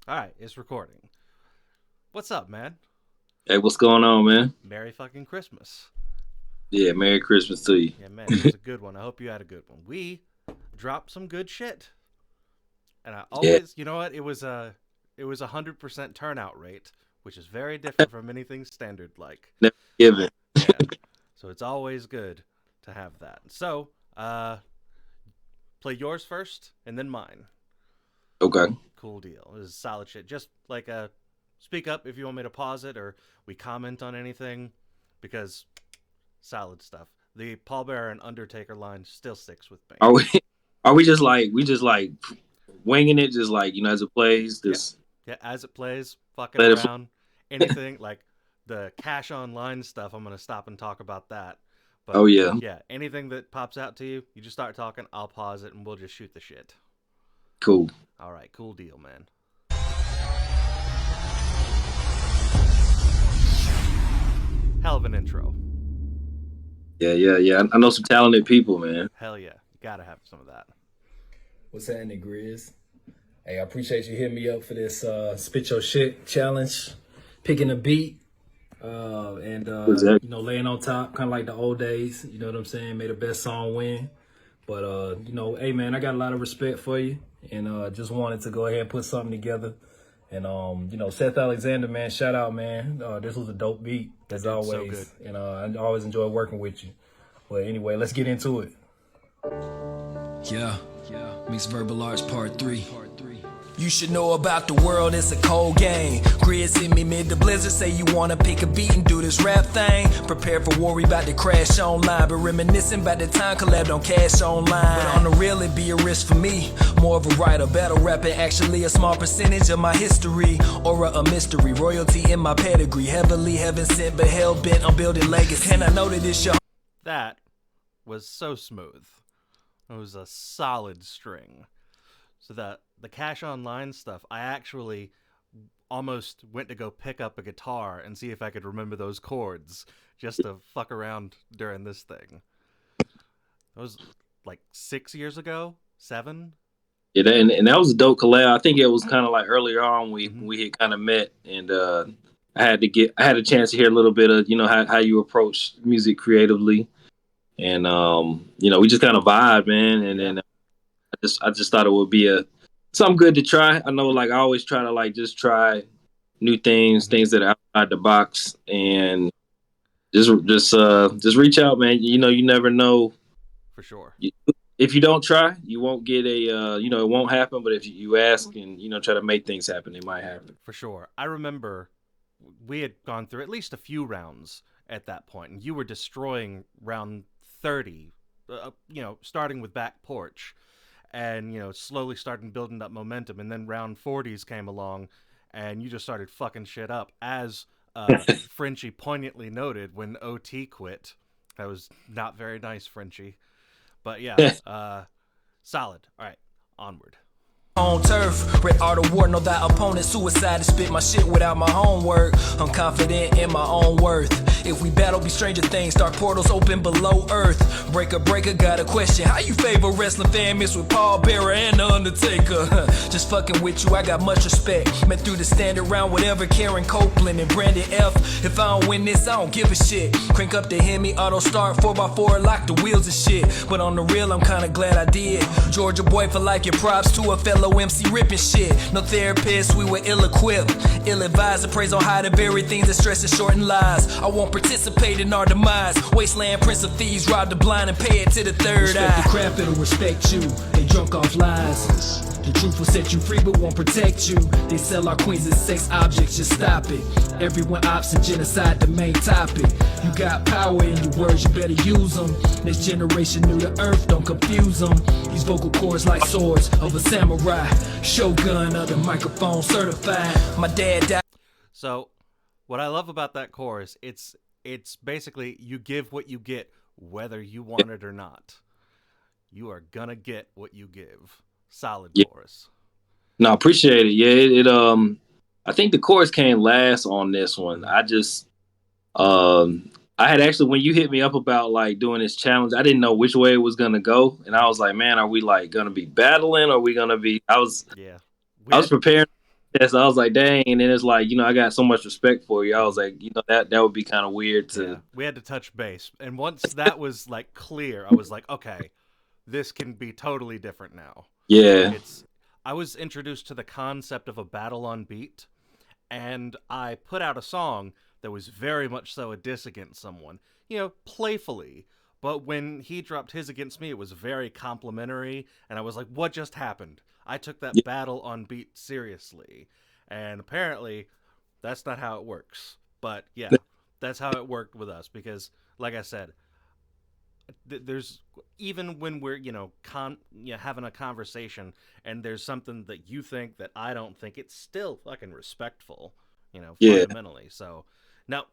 All right, it's recording. What's up, man? Hey, what's going on, man? Merry fucking Christmas. Yeah, Merry Christmas to you. Yeah, man, it was a good one. I hope you had a good one. We dropped some good shit, and I Yeah, always, you know what? It was 100% turnout rate, which is very different from anything standard like. never given. Yeah, so it's always good to have that. So, play yours first, and then mine. Okay. Cool deal. This is solid shit. Just like speak up if you want me to pause it or we comment on anything, because solid stuff. The Paul Bearer and Undertaker line still sticks with me. Are we are we just like winging it, just like as it plays? Yeah, Just yeah. As it plays, fucking let it flow. around, anything like the cash online stuff. I'm gonna stop and talk about that. Oh But yeah, yeah, anything that pops out to you, you just start talking. I'll pause it and we'll just shoot the shit. cool. All right, cool deal, man. Hell of an intro. Yeah. I know some talented people, man. Hell yeah, you gotta have some of that. What's happening, Grizz? Hey, I appreciate you hitting me up for this spit your shit challenge, picking a beat, and Exactly. laying on top, kind of like the old days. You know what I'm saying? May the best song win. But hey man, I got a lot of respect for you, and just wanted to go ahead and put something together. And Seth Alexander, man, shout out, man. This was a dope beat That as dude's so always, good. and I always enjoy working with you. But anyway, let's get into it. Yeah, Mixed Verbal Arts Part 3. You should know about the world, it's a cold game. Grizz hit me mid the blizzard, say you wanna pick a beat and do this rap thing. Prepare for war, we about to crash online. But reminiscing about the time collabed on Cash Online. But on the real, it be a risk for me. More of a writer, battle rapping, actually a small percentage of my history. Aura a mystery, royalty in my pedigree. Heavily heaven sent, but hell bent on building legacy. And I know that it's your That was so smooth. It was a solid string. So that the cash online stuff, I actually almost went to go pick up a guitar and see if I could remember those chords just to fuck around during this thing. That was like 6 years ago, 7. Yeah, and that was a dope collab. I think it was kind of like earlier on Mm-hmm. we had kind of met, and I had a chance to hear a little bit of how you approach music creatively, and we just kind of vibe, man, and Yeah, then I just thought it would be a something good to try. I know, like I always try to like just try new things, mm-hmm. things that are outside the box, and just reach out, man. You never know. For sure. You, if you don't try, you won't get it won't happen. But if you ask and try to make things happen, it might happen. For sure. I remember we had gone through at least a few rounds at that point, and you were destroying round 30, starting with back porch and, slowly starting building up momentum. And then round 40s came along, and you just started fucking shit up. As Frenchie poignantly noted when OT quit. That was not very nice, Frenchie. But yeah, solid. All right, onward. on turf. Red art of war, know that opponent suicide to spit my shit without my homework. I'm confident in my own worth. If we battle, be stranger things. Dark portals open below earth. Breaker, got a question. How you favor wrestling fan mixed with Paul Bearer and The Undertaker? Just fucking with you, I got much respect. Met through the standard round, whatever. Karen Copeland and Brandon F. If I don't win this, I don't give a shit. Crank up the Hemi, auto start 4x4, lock the wheels and shit. But on the real, I'm kinda glad I did. Georgia boy for like your props to a fellow MC ripping shit. No therapist, we were ill-equipped. Ill-advised to praise on how to bury things that stress and shorten lives. I won't participate in our demise. Wasteland prince of thieves, rob the blind and pay it to the third Respect eye. the craft, it'll respect you. They drunk off lies. The truth will set you free but won't protect you. They sell our queens as sex objects, just stop it. Everyone ops and genocide the main topic. You got power in your words, you better use them. Next generation new to earth, don't confuse them. These vocal cords like swords of a samurai. Shogun of the microphone certified. My dad died. So, what I love about that chorus, it's basically you give what you get, whether you want it or not. You are gonna get what you give. Solid Yeah, chorus. no, appreciate it. Yeah, I think the chorus came last on this one. I had actually when you hit me up about like doing this challenge, I didn't know which way it was gonna go, and I was like, man, are we like gonna be battling? Or are we gonna be? Yeah, we I was had preparing. Yeah, so I was like, dang. And then it's like, I got so much respect for you. I was like, that would be kind of weird Yeah, to. we had to touch base, and once that was like clear, I was like, okay, this can be totally different now. Yeah. It's I was introduced to the concept of a battle on beat, and I put out a song that was very much so a diss against someone, playfully. But when he dropped his against me, it was very complimentary, and I was like, what just happened? I took that Yeah. battle on beat seriously. And apparently, that's not how it works. But yeah, that's how it worked with us, because, like I said, there's even when we're having a conversation and there's something that you think that I don't think, it's still fucking respectful, Yeah. fundamentally. So no,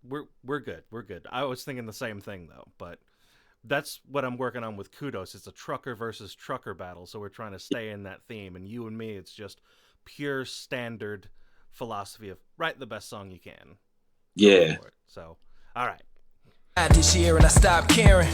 we're good. I was thinking the same thing though, but that's what I'm working on with Kudos. It's a trucker versus trucker battle, so we're trying to stay in that theme. And you and me, it's just pure standard philosophy of write the best song you can. Yeah. So all right. This year and I stopped caring.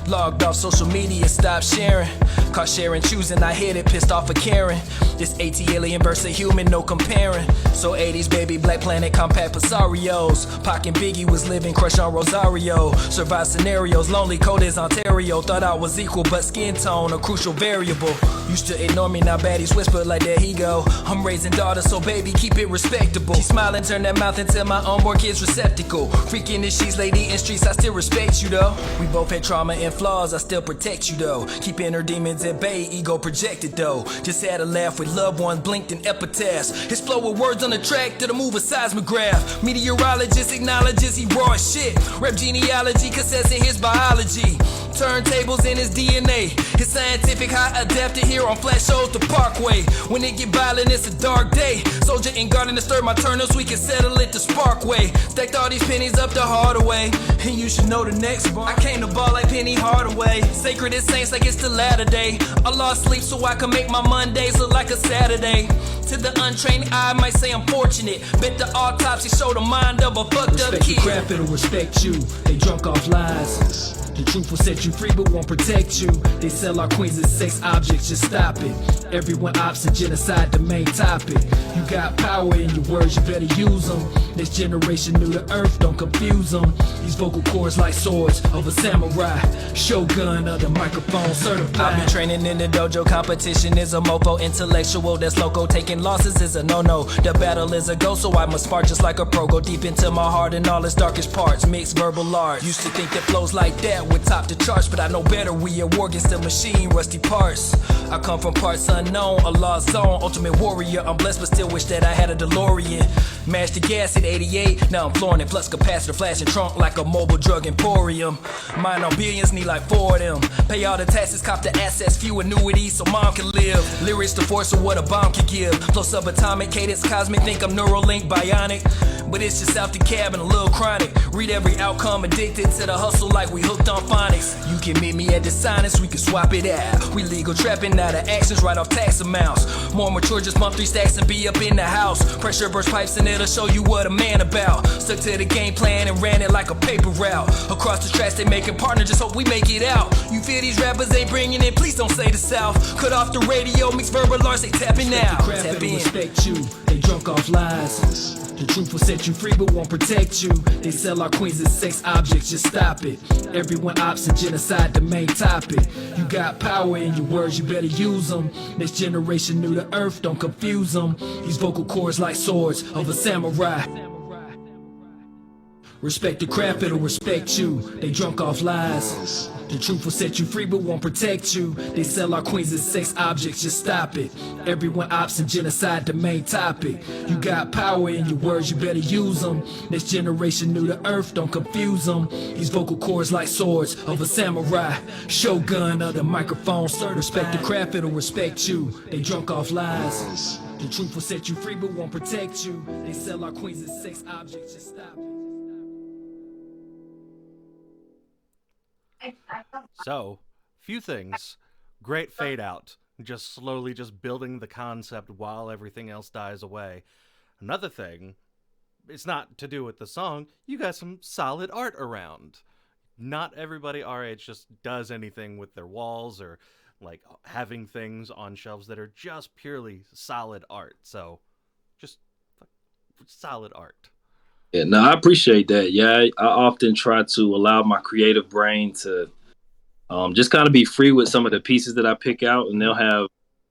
Logged off social media, stopped sharing. Caught sharing, choosing, I hit it, pissed off of Karen. This AT alien versus human, no comparing. So 80s baby, Black Planet, compact Pasarios. Pac and Biggie was living, crush on Rosario. Survive scenarios, lonely, cold as Ontario. Thought I was equal, but skin tone, a crucial variable. Used to ignore me, now baddies whisper like there he go. I'm raising daughters, so baby, keep it respectable. She smile and turn that mouth into my unborn kid's receptacle. Freaking the sheets, lady in streets, I still respect you though. We both had trauma and flaws, I still protect you though. Keep inner demons at bay, ego projected though. Just had a laugh with loved ones, blinked in epitaphs. His flow with words on the track to the move a seismograph. Meteorologist acknowledges he raw as shit. Rep genealogy, cassettes in his biology. Turntables in his DNA. His scientific high adapted here on Flash shows the Parkway. When it get violent, it's a dark day. Soldier and garden disturb my turnips, we can settle it the Sparkway. Stacked all these pennies up the harder way. And you should know the next bar. I came to ball like Penny Hardaway. Sacred as saints like it's the latter day. I lost sleep so I can make my Mondays look like a Saturday. To the untrained eye, might say I'm fortunate. Bet the autopsy showed the mind of a fucked up Respect kid. the crap, it'll respect you. They drunk off lies. The truth will set you free but won't protect you. They sell our queens as sex objects, just stop it. Everyone opts and genocide the main topic. You got power in your words, you better use them. This generation new to earth, don't confuse them. These vocal cords like swords of a samurai. Shogun of the microphone certified. I be training in the dojo, competition is a mofo. Intellectual that's loco, taking losses is a no-no. The battle is a go, so I must spark just like a pro. Go deep into my heart and all its darkest parts. Mix verbal art. Used to think that flows like that would top the charts, but I know better. We at war against the machine, rusty parts. I come from parts unknown, a lost zone. Ultimate warrior, I'm blessed but still wish that I had a DeLorean. Mashed the gas at 88, now I'm flooring it. Flux capacitor, flashing trunk like a mobile drug emporium. Mine on billions, need like 4 of them. Pay all the taxes, cop the assets, few annuities so mom can live. Lyrics the force of what a bomb can give. Flow subatomic, cadence cosmic, think I'm Neuralink bionic. But it's just out the cab and a little chronic. Read every outcome, addicted to the hustle like we hooked on phonics. You can meet me at the sinus, we can swap it out. We legal trapping, now the actions right off tax amounts. More mature, just pump 3 stacks and be up in the house. Pressure burst pipes and it'll show you what a man about. Stuck to the game plan and ran it like a paper route. Across the tracks they making partner, just hope we make it out. You feel these rappers ain't bringing in, please don't say the South. Cut off the radio, mix verbal arts, they tapping out. Tap in. Respect you, they drunk off lies. The truth will set you free but won't protect you. They sell our queens as sex objects, just stop it. Everyone opts and genocide the main topic. You got power in your words, you better use them. Next generation new to earth, don't confuse them. These vocal cords like swords of a samurai. Respect the craft, it'll respect you. They drunk off lies. The truth will set you free but won't protect you. They sell our queens as sex objects, just stop it. Everyone opts and genocide the main topic. You got power in your words, you better use them. Next generation new to earth, don't confuse them. These vocal cords like swords of a samurai. Shogun of the microphone certified. Respect the craft, it'll respect you. They drunk off lies. The truth will set you free but won't protect you. They sell our queens as sex objects, just stop it. So, few things. Great fade out. Just slowly just building the concept while everything else dies away. Another thing, it's not to do with the song, you got some solid art around. Not everybody our age just does anything with their walls or like having things on shelves that are just purely solid art. So, just solid art. Yeah, no, I appreciate that. Yeah, I often try to allow my creative brain to just kind of be free with some of the pieces that I pick out, and they'll have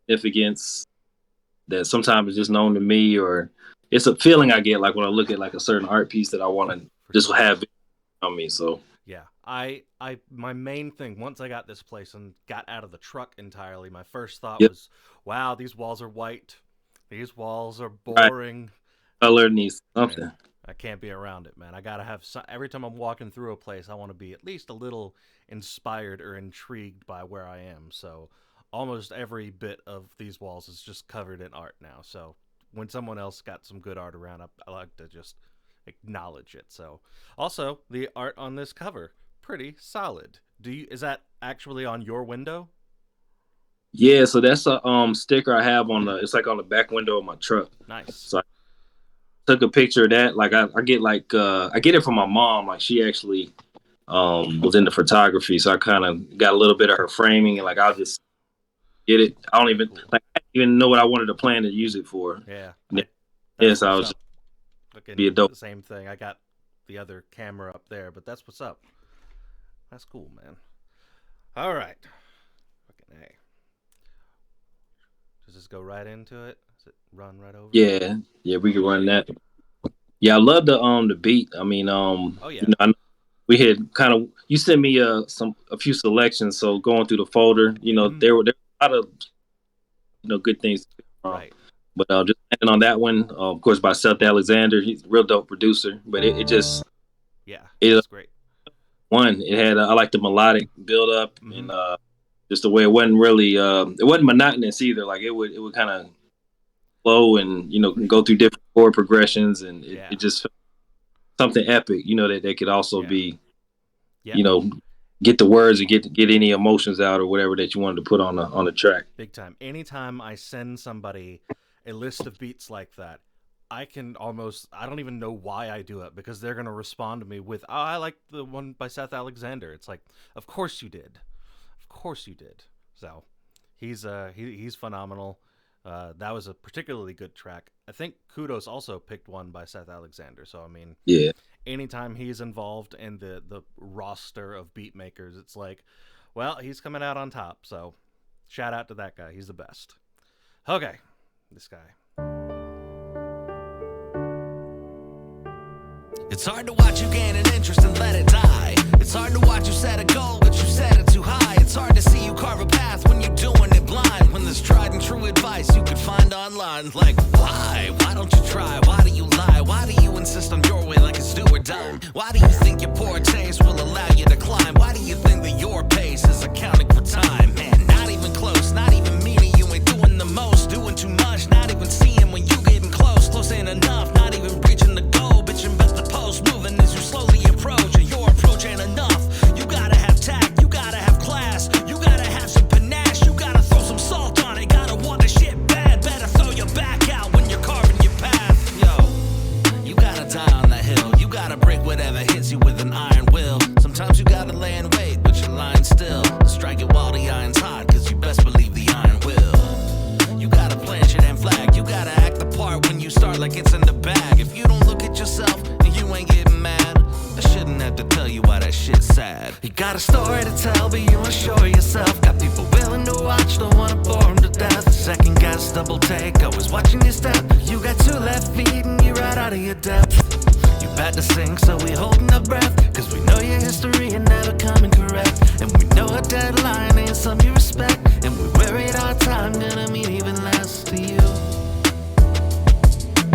significance that sometimes is just known to me, or it's a feeling I get like when I look at like a certain art piece that I want to just have on me. So yeah, my main thing once I got this place and got out of the truck entirely, my first thought was, wow, these walls are white. These walls are boring. Right. Color needs something. Man, I can't be around it, man. I gotta have every time I'm walking through a place, I want to be at least a little inspired or intrigued by where I am. So almost every bit of these walls is just covered in art now. So when someone else got some good art around, I like to just acknowledge it. So also the art on this cover, pretty solid. Is that actually on your window? Yeah, so that's a sticker I have it's like on the back window of my truck. Nice. So I took a picture of that. Like I get I get it from my mom. Like she actually was into photography, so I kind of got a little bit of her framing, and like I'll just get it. I don't even know what I wanted to plan to use it for. Yeah. Yes, I was be a dope. The same thing. I got the other camera up there, but that's what's up. That's cool, man. All right. Fucking A. Does this go right into it? Does it run right over? Yeah, we can run that. Yeah, I love the beat. I mean, oh yeah. You know, we had kind of you sent me a few selections, so going through the folder, you know, there were a lot of good things. Right. But just landing on that one, of course, by Seth Alexander. He's a real dope producer. But it just it's great. One, it had I like the melodic build up and just the way it wasn't really it wasn't monotonous either. Like it would kind of flow and go through different chord progressions, and it just something epic. That could also be get the words and get any emotions out or whatever that you wanted to put on the track. Big time. Anytime I send somebody a list of beats like that, I don't even know why I do it, because they're going to respond to me with, oh, I like the one by Seth Alexander. It's like, of course you did. Of course you did. So he's phenomenal. That was a particularly good track. I think Kudos also picked one by Seth Alexander. So, I mean, anytime he's involved in the roster of beat makers, it's like, well, he's coming out on top. So shout out to that guy. He's the best. Okay. This guy. It's hard to watch you gain an interest and let it die. It's hard to watch you set a goal, but you set it too high. It's hard to see you carve a path when you're doing it blind. When there's tried and true advice you could find online. Like, why? Why don't you try? Why do you lie? Why do you insist on your way like it's do or die? Why do you think your poor taste will allow you to climb? Why do you think that your pace is accounting for time? Man, not even close, not even meaning. You ain't doing the most, doing too much, not even seeing when you getting close. Close ain't enough, not even reaching the goal. Bitchin' best to post, moving as you slowly approach. And your approach ain't enough. You gotta have tact, you gotta have class, you gotta have some panache, you gotta throw some salt on it. Gotta want the shit bad, better throw your back out when you're carving your path. Yo, you gotta die on the hill. You gotta break whatever hits you with an iron will. Sometimes you gotta lay in wait, but you're lying still. Strike it while the iron's hot, cause you best believe the iron will. You gotta plant shit and flag. You gotta act the part when you start like it's in the bag. If you don't look at yourself and you ain't getting mad, I shouldn't have to tell you why that shit's sad. You got a story to tell, but you unsure yourself. Got people willing to watch, don't wanna bore them to death. Second guess, double take, always watching your step. You got two left feet and you're right out of your depth. You bad to sink, so we holding our breath, cause we know your history and never coming correct. And we know a deadline ain't some you respect, and we worried our time gonna mean even less to you.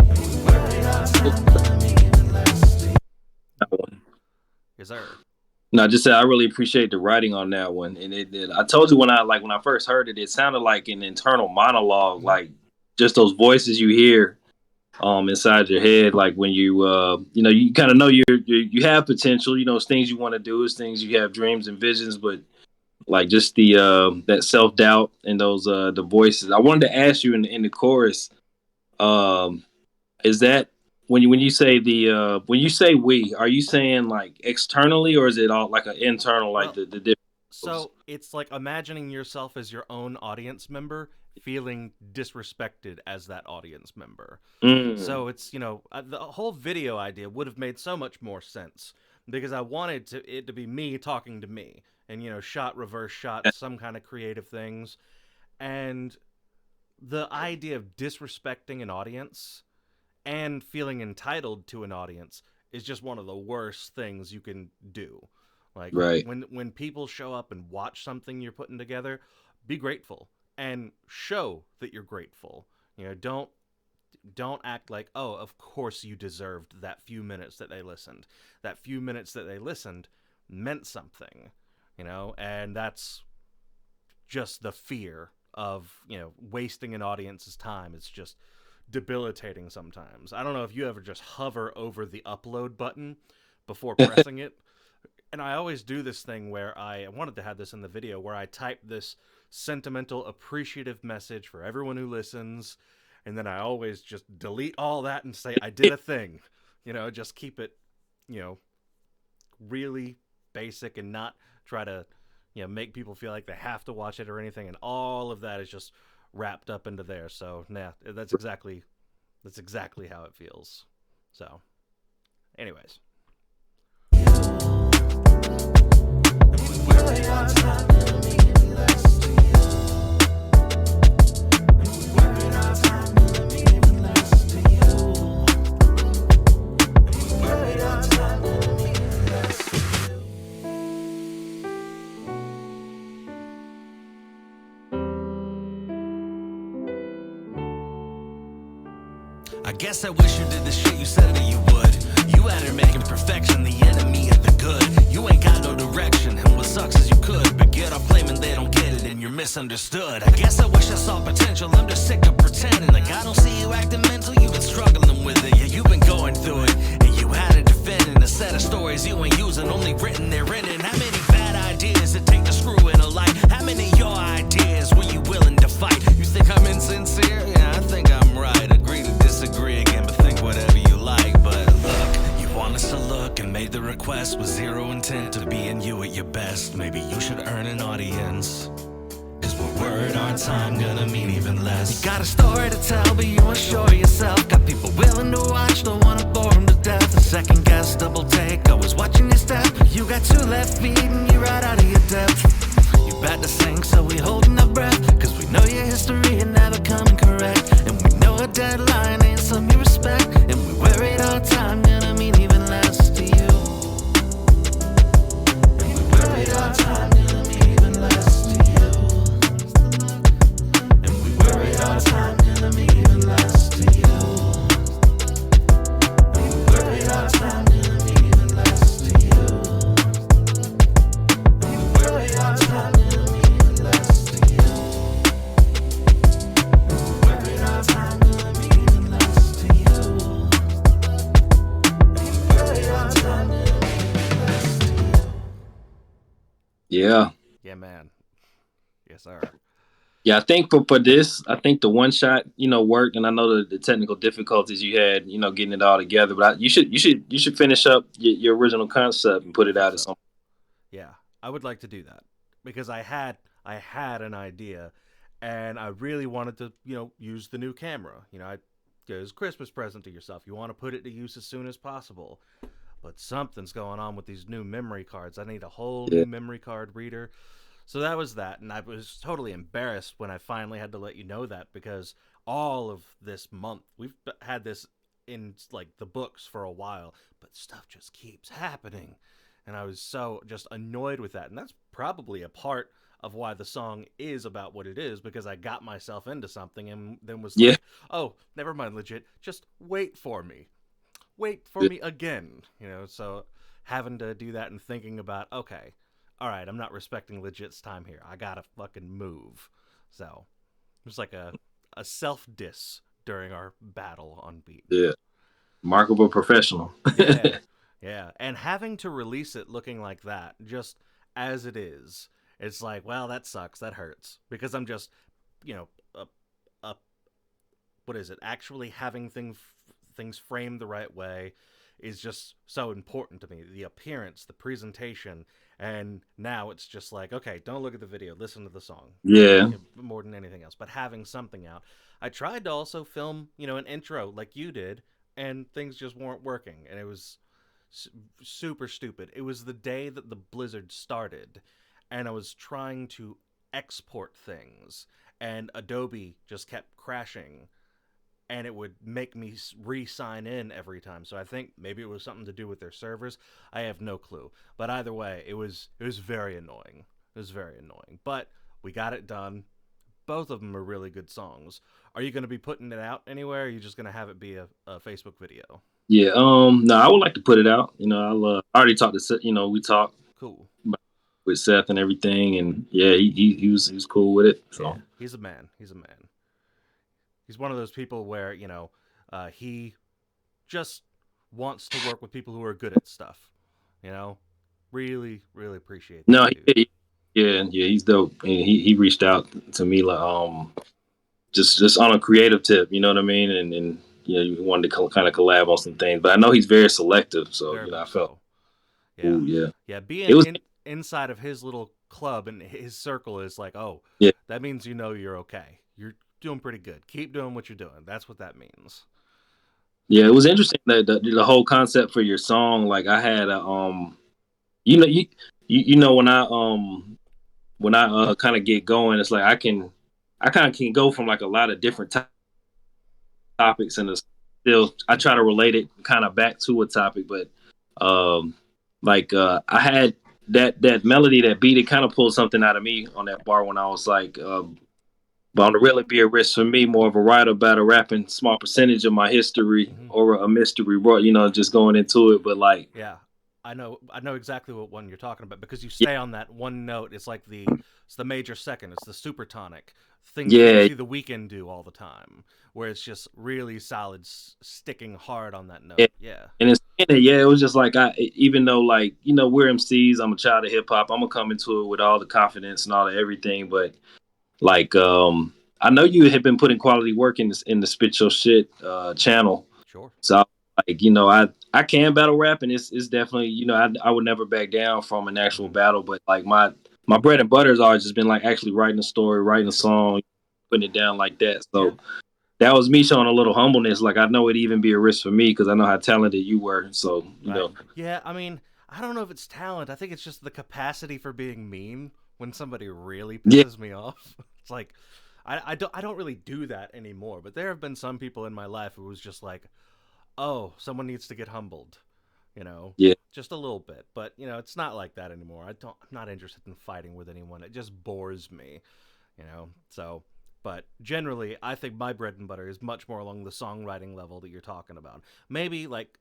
And we worried our time gonna mean even less to you. Yes, sir. No, I just said I really appreciate the writing on that one, and I told you when I first heard it, it sounded like an internal monologue, like just those voices you hear inside your head, like when you you kind of know you have potential, it's things you want to do, it's things you have dreams and visions, but like just the that self-doubt and those the voices. I wanted to ask you in the chorus, is that when you say when you say we, are you saying like externally, or is it all like an internal, like the different? So it's like imagining yourself as your own audience member feeling disrespected as that audience member. Mm. So it's, the whole video idea would have made so much more sense because I wanted it to be me talking to me and, shot, reverse shot, some kind of creative things. And the idea of disrespecting an audience and feeling entitled to an audience is just one of the worst things you can do. Like, Right. when people show up and watch something you're putting together, be grateful and show that you're grateful. Don't act like, oh, of course you deserved that few minutes that they listened. That few minutes that they listened meant something, and that's just the fear of, wasting an audience's time. It's just debilitating sometimes. I don't know if you ever just hover over the upload button before pressing it. And I always do this thing where I wanted to have this in the video, where I type this sentimental, appreciative message for everyone who listens, and then I always just delete all that and say, I did a thing. Just keep it, really basic and not try to, make people feel like they have to watch it or anything. And all of that is just wrapped up into there. So, yeah, that's exactly how it feels. So, anyways. I guess I wish you did the shit you said that you would. You out here making perfection the enemy of the good. You ain't got no direction, and what sucks is you could, but get off claiming they don't get it and you're misunderstood. I guess I wish I saw potential, I'm just sick of pretending like I don't see you acting mental. You've been struggling with it, yeah, you've been going through it, and you had to defend in a set of stories you ain't using, only written there in it. How many bad ideas it take to screw in a life? How many of your ideas were you willing to fight? You think I'm insincere? Yeah, I think I'm right. Agree to disagree again, but think whatever you like. But look, you want us to look and made the request with zero intent to being you at your best. Maybe you should earn an audience, cause we're worried our time gonna mean even less. You got a story to tell, but you unsure yourself. Got people willing to watch, don't wanna bore them to death. A second guess, double take, always watching your step. You got 2 left feet and you're right out of your depth. You about to sink, so we holding our breath, cause we know your history and never coming correct. And we know a deadline ain't some you respect, and we worried our time gonna mean even less to you. And we worried our time gonna mean even less to you. And we worried our time gonna mean even less to you. And we worried our time gonna mean even less to you. And we worried our time gonna mean even less to you. And we worried our time gonna mean even less to you. And we worried our time gonna mean even less to you. Yeah. Yeah, man. Yes, sir. Yeah, I think for this, I think the one shot, worked, and I know the technical difficulties you had, getting it all together. But you should finish up your original concept and put it out at some. Yeah, I would like to do that because I had an idea, and I really wanted to, use the new camera. As a Christmas present to yourself, you want to put it to use as soon as possible. But something's going on with these new memory cards. I need a whole new memory card reader. So that was that, and I was totally embarrassed when I finally had to let you know that, because all of this month, we've had this in, like, the books for a while, but stuff just keeps happening. And I was so just annoyed with that, and that's probably a part of why the song is about what it is, because I got myself into something and then was like, oh, never mind, Lejit, just wait for me. Wait for me again, so having to do that and thinking about, okay, all right, I'm not respecting Lejit's time here. I gotta fucking move. So it was like a self-diss during our battle on beat. Yeah. Remarkable professional. Yeah. And having to release it looking like that, just as it is, it's like, well, that sucks. That hurts. Because I'm just, what is it? Actually having things framed the right way. is just so important to me. The appearance, the presentation, and now it's just like, okay, don't look at the video, listen to the song. Yeah. More than anything else. But having something out. I tried to also film, an intro like you did, and things just weren't working, and it was super stupid. It was the day that the blizzard started, and I was trying to export things, and Adobe just kept crashing, and it would make me re-sign in every time. So I think maybe it was something to do with their servers. I have no clue. But either way, it was very annoying. It was very annoying. But we got it done. Both of them are really good songs. Are you going to be putting it out anywhere, or are you just going to have it be a Facebook video? Yeah. No, I would like to put it out. I already talked to Seth, we talked Cool. with Seth and everything, and yeah, he was cool with it. So yeah, he's a man. He's one of those people where, he just wants to work with people who are good at stuff. Really, really appreciate that. No, he's dope. And he reached out to me like just on a creative tip, you know what I mean? And you wanted to kind of collab on some things, but I know he's very selective, so Very I much felt so. Yeah. ooh, yeah. Yeah, being It was inside of his little club and his circle is like, oh, Yeah. that means you're okay. You're doing pretty good. Keep doing what you're doing. That's what that means. Yeah, it was interesting that the whole concept for your song. Like I had a when I kind of get going, it's like I kind of can go from like a lot of different topics, and still I try to relate it kind of back to a topic. But I had that melody, that beat, it kind of pulled something out of me on that bar when I was like, bound to really be a risk for me, more of a writer about a rapping small percentage of my history or a mystery, just going into it. But like, yeah, I know exactly what one you're talking about, because you stay on that one note. It's like it's the major second. It's the supertonic thing you see the Weeknd do all the time, where it's just really solid, sticking hard on that note. Yeah. And it was just like, even though like, we're MCs, I'm a child of hip hop, I'm gonna come into it with all the confidence and all the everything. But like, I know you had been putting quality work in the Spit Your Shit channel. Sure. So like, I can battle rap, and it's definitely, I would never back down from an actual battle, but like my bread and butter has always just been like actually writing a story, writing a song, putting it down like that. So that was me showing a little humbleness. Like I know it'd even be a risk for me because I know how talented you were. So you know. Yeah, I mean, I don't know if it's talent. I think it's just the capacity for being mean when somebody really pisses me off. It's like I don't really do that anymore. But there have been some people in my life who was just like, oh, someone needs to get humbled. Just a little bit. But it's not like that anymore. I'm not interested in fighting with anyone. It just bores me. So. But generally, I think my bread and butter is much more along the songwriting level that you're talking about. Maybe like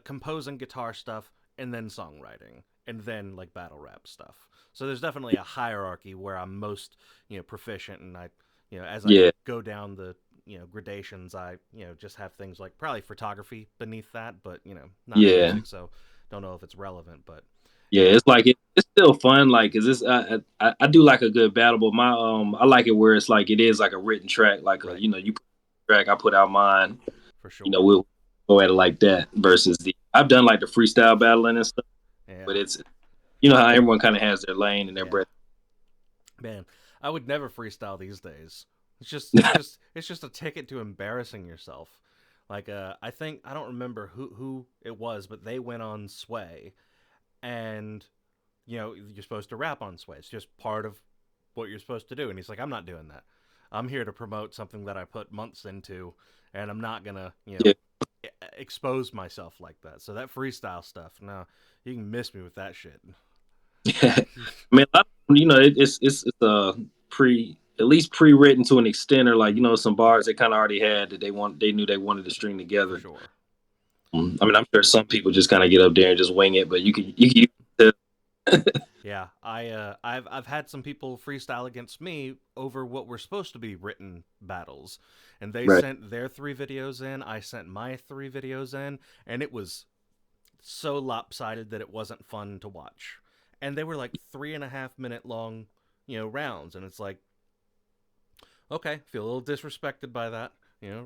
composing guitar stuff, and then songwriting, and then like battle rap stuff. So there's definitely a hierarchy where I'm most proficient, and I as I go down the gradations, I just have things like probably photography beneath that, but not music, so don't know if it's relevant, but. Yeah, it's like it's still fun. Like, is this? I do like a good battle, but my I like it where it's like it is like a written track. Like you put a track, I put out mine. For sure. We'll go at it like that. Versus I've done like the freestyle battling and stuff. Yeah. But it's how everyone kind of has their lane and their breath. Man, I would never freestyle these days. It's just it's just a ticket to embarrassing yourself. Like I don't remember who it was, but they went on Sway. And, you're supposed to rap on Sway. It's just part of what you're supposed to do. And he's like, I'm not doing that. I'm here to promote something that I put months into, and I'm not going to, expose myself like that. So that freestyle stuff, no, you can miss me with that shit. Yeah. I mean, it's at least pre-written to an extent, or like, some bars they kind of already had that they knew they wanted to string together. For sure. I mean, I'm sure some people just kind of get up there and just wing it, but you can. Yeah, I've had some people freestyle against me over what were supposed to be written battles, and they sent their 3 videos in. I sent my 3 videos in, and it was so lopsided that it wasn't fun to watch. And they were like 3.5 minute long, rounds, and it's like, okay, feel a little disrespected by that.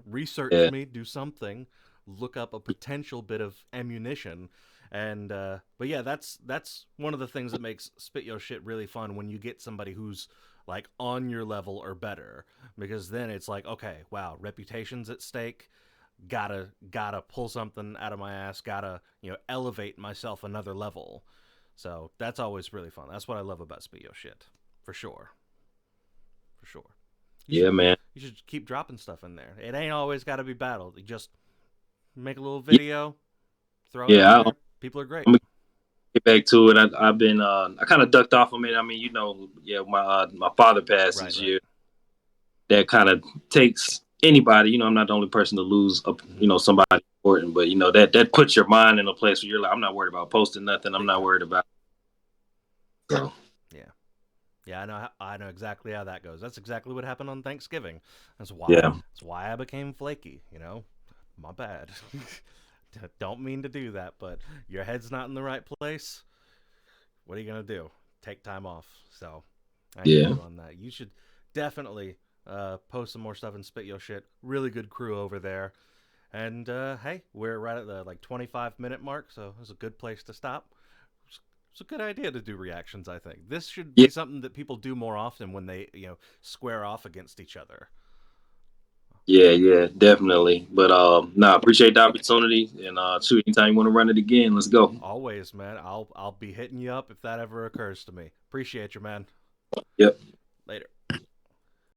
Research me, do something. look up a potential bit of ammunition. And but yeah, that's one of the things that makes Spit Yo Shit really fun, when you get somebody who's like on your level or better, because then it's like, okay, wow, reputation's at stake. Gotta pull something out of my ass. Gotta, elevate myself another level. So that's always really fun. That's what I love about Spit Yo Shit, for sure. For sure. Yeah, man. You should keep dropping stuff in there. It ain't always got to be battle. You just make a little video, throw it Yeah, in there. People are great. I'm gonna get back to it. I've been I kind of ducked off from it. I mean, my father passed this year. That kind of takes anybody. I'm not the only person to lose somebody important, but that puts your mind in a place where you're like, I'm not worried about posting nothing. I'm not worried about. So. Yeah, I know exactly how that goes. That's exactly what happened on Thanksgiving. That's why I became flaky, My bad. Don't mean to do that, but your head's not in the right place. What are you going to do? Take time off. So, I hear you on that. You should definitely post some more stuff and Spit Yo Shit. Really good crew over there. And hey, we're right at the 25-minute mark, so it's a good place to stop. It's a good idea to do reactions, I think. This should be something that people do more often when they, square off against each other. Yeah, definitely. But appreciate the opportunity, and shoot, anytime you want to run it again, let's go. Always, man. I'll be hitting you up if that ever occurs to me. Appreciate you, man. Yep. Later.